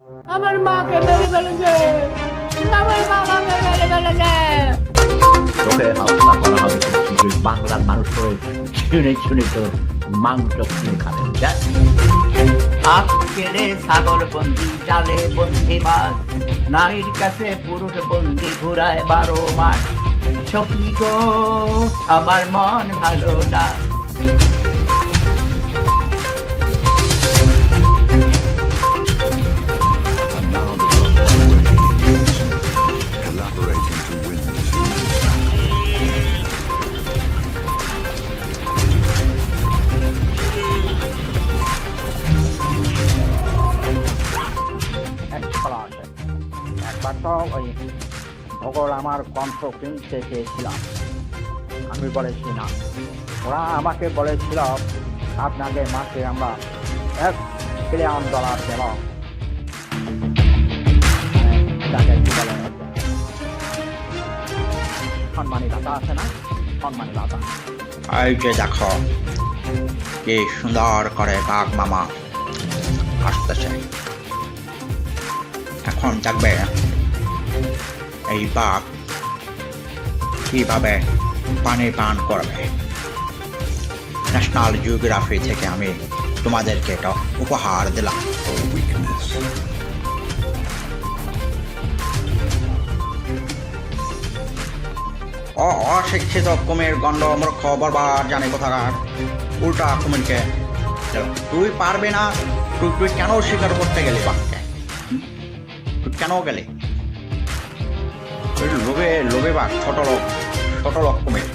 আমার মাকে মেরে ফেলেছে, আমার মা আমাকে মেরে ফেলেছে। তোকে হত্যা করা হবে, তুই বাংলার মানুষ হয়ে শুনে শুনে তোর মাংস কিনে খাবেন। আজকেরে ছাগল বন্দি, জালে বন্দি মাছ, নারীর কাছে পুরুষ বন্দি ঘুরায় 12 মাস। সখী গো আমার মন ভালো না। Collaborating to win this. একবার তো ওই ভগর আমার কণ্ঠ কিনতে চেয়েছিলাম, আমি বলেছি না। ওরা আমাকে বলেছিল আপনাদের মাসে আমরা $1 বিলিয়ন দেব। তাকে কি বলে সম্মানী দাতা আছে না, সম্মানী দাতা। এই যে দেখো কি সুন্দর করে বাঘ মামা আসতেছে। এখন দেখবে এই বাঘ কিভাবে পানি পান করবে। ন্যাশনাল জিওগ্রাফি থেকে আমি তোমাদেরকে এটা উপহার দিলাম। Weakness. অশিক্ষিত কুমির গন্ড মূর্খ বরবার জানে কোথাকার। উল্টা কুমিরকে তুই পারবে না, তুই কেন শিকার করতে গেলি বাঘকে? তুই কেন গেলি? লোভে লোভে বাঘ, ছোট লোক কুমির।